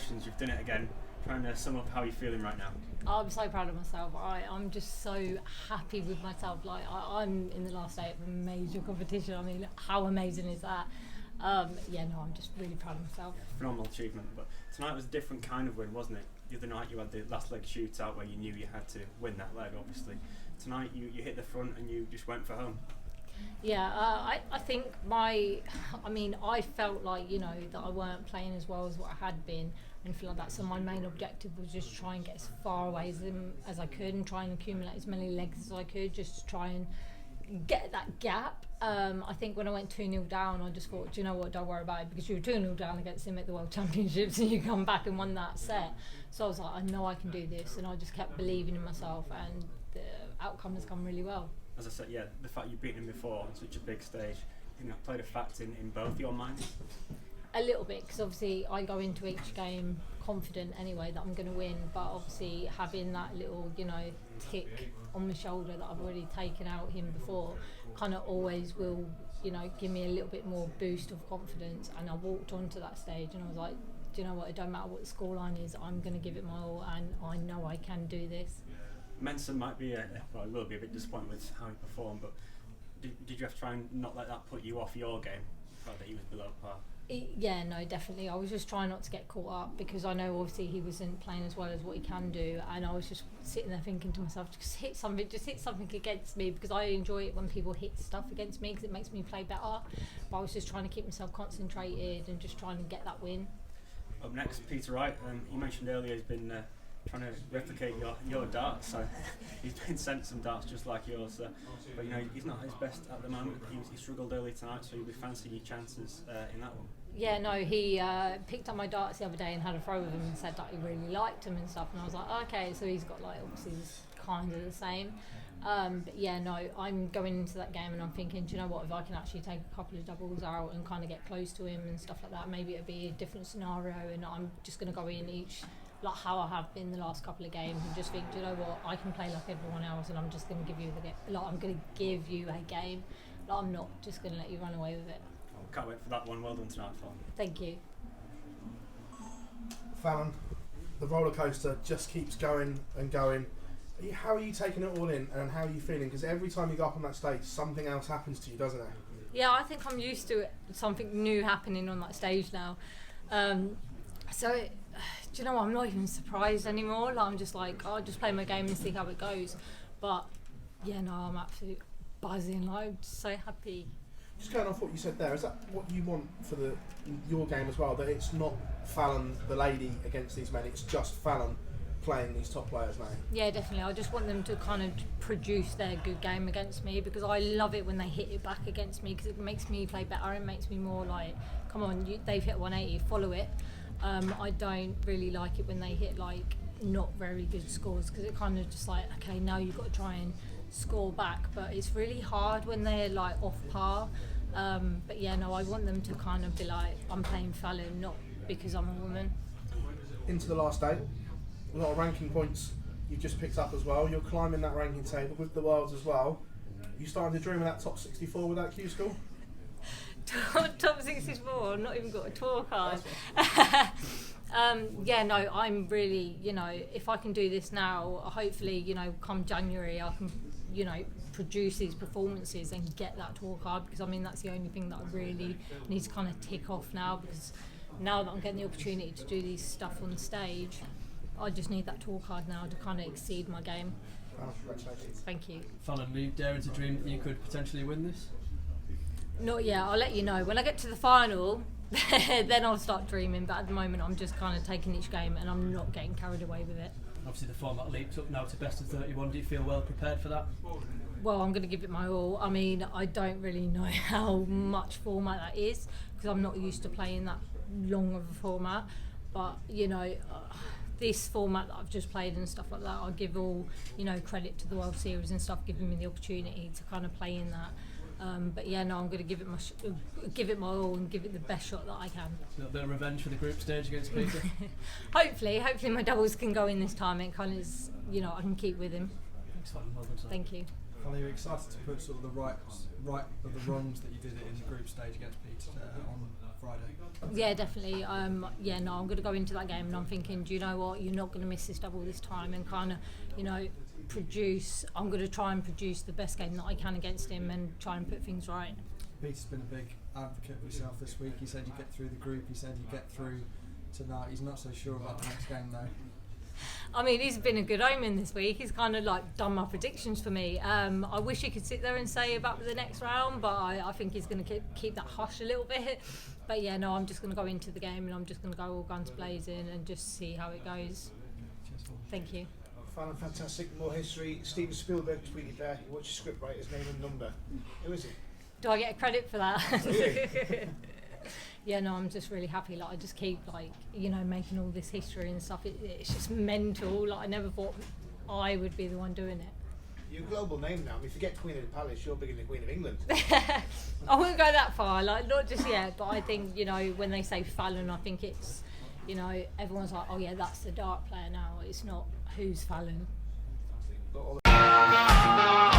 questions. You've done it again. Trying to sum up how you're feeling right now. I'm so proud of myself. I'm just so happy with myself. Like I'm in the last day of a major competition. I mean, how amazing is that? I'm just really proud of myself. Phenomenal achievement. But tonight was a different kind of win, wasn't it? The other night you had the last leg shootout where you knew you had to win that leg, obviously. Tonight you hit the front and you just went for home. Yeah, I think I felt like, that I weren't playing as well as what I had been and feel like that. So my main objective was just try and get as far away as I could and try and accumulate as many legs as I could, just to try and get that gap. I think when I went 2-0 down, I just thought, do you know what, don't worry about it, because you were 2-0 down against him at the World Championships and you come back and won that set. So I was like, I know I can do this, and I just kept believing in myself, and the outcome has come really well. As I said, the fact you've beaten him before on such a big stage, that played a factor in both your minds? A little bit, because obviously I go into each game confident anyway that I'm going to win, but obviously having that little, tick on my shoulder that I've already taken out him before kind of always will, give me a little bit more boost of confidence. And I walked onto that stage and I was like, do you know what, it don't matter what the scoreline is, I'm going to give it my all, and I know I can do this. Mensur might be he will be a bit disappointed with how he performed, but did you have to try and not let that put you off your game, the fact that he was below par? Yeah, no, definitely. I was just trying not to get caught up, because I know obviously he wasn't playing as well as what he can do, and I was just sitting there thinking to myself, just hit something against me, because I enjoy it when people hit stuff against me because it makes me play better. But I was just trying to keep myself concentrated and just trying to get that win. Up next, Peter Wright. You mentioned earlier he's been trying to replicate your darts, so he's been sent some darts just like yours, but he's not at his best at the moment. He struggled early tonight, so you'll be fancying your chances in that one. Yeah, no, he picked up my darts the other day and had a throw with him and said that he really liked them and stuff, and I was like, okay, so he's got obviously kind of the same. But yeah, no, I'm going into that game and I'm thinking, do you know what, if I can actually take a couple of doubles out and kind of get close to him and stuff like that, maybe it'll be a different scenario, and I'm just going to go in each like how I have been the last couple of games and just think, do you know what, I can play like everyone else, and I'm just going to give you I'm going to give you a game. I'm not just going to let you run away with it. Can't wait for that one. Well done tonight, Fallon. Thank you. Fallon, the roller coaster just keeps going and going. How are you taking it all in, and how are you feeling? Because every time you go up on that stage, something else happens to you, doesn't it? Yeah, I think I'm used to it, something new happening on that stage now. Do you know what, I'm not even surprised anymore. I'm just like, I'll just play my game and see how it goes. But yeah, no, I'm absolutely buzzing. I'm just so happy. Just going off what you said there, is that what you want for your game as well? That it's not Fallon the lady against these men, it's just Fallon playing these top players now? Yeah, definitely. I just want them to kind of produce their good game against me, because I love it when they hit it back against me, because it makes me play better. It makes me more like, come on, they've hit 180, follow it. I don't really like it when they hit not very good scores, because it kind of just like, okay, now you've got to try and score back, but it's really hard when they're off par. But yeah, no, I want them to kind of be like, I'm playing Fallon, not because I'm a woman. Into the last day, a lot of ranking points you've just picked up as well. You're climbing that ranking table with the worlds as well. You starting to dream of that top 64 with that Q school? Top 64, I've not even got a tour card. Yeah, no, I'm really, if I can do this now, hopefully, come January I can, produce these performances and get that tour card, because that's the only thing that I really need to kind of tick off now, because now that I'm getting the opportunity to do these stuff on stage, I just need that tour card now to kind of exceed my game. Congratulations. Thank you. Fallon, are you daring to dream that you could potentially win this? Not yet, I'll let you know. When I get to the final, then I'll start dreaming, but at the moment I'm just kind of taking each game and I'm not getting carried away with it. Obviously the format leaps up now to best of 31. Do you feel well prepared for that? Well, I'm going to give it my all. I don't really know how much format that is, because I'm not used to playing that long of a format, but this format that I've just played and stuff like that, I'll give all credit to the World Series and stuff, giving me the opportunity to kind of play in that. But yeah, no, I'm going to give it my all and give it the best shot that I can. A little bit of revenge for the group stage against Peter. Hopefully my doubles can go in this time. It kind of is, I can keep with him. Thanks, Fallon. Well done, Thank you. Are you excited to put sort of the right of the wrongs that you did in the group stage against Peter Friday? Yeah, definitely. I'm going to go into that game and I'm thinking, do you know what? You're not going to miss this double this time, and kind of, I'm going to try and produce the best game that I can against him and try and put things right. Peter's been a big advocate of yourself this week. He said you get through the group. He said you get through tonight. He's not so sure about the next game though. I mean, he's been a good omen this week. He's kind of like done my predictions for me. I wish he could sit there and say about the next round, but I think he's going to keep that hush a little bit. But yeah, no, I'm just going to go into the game and I'm just going to go all guns blazing and just see how it goes. Thank you. Fallon, fantastic. More history. Steven Spielberg tweeted there. What's your script writer's name and number? Who is it? Do I get a credit for that? Really? Yeah, no, I'm just really happy. Like, I just keep making all this history and stuff. It's just mental. Like, I never thought I would be the one doing it. You're a global name now. I mean, forget Queen of the Palace. You're bigger than Queen of England. I wouldn't go that far. Like, not just yet, but I think when they say Fallon, I think it's everyone's like, oh yeah, that's the dart player now. It's not who's Fallon. Fantastic.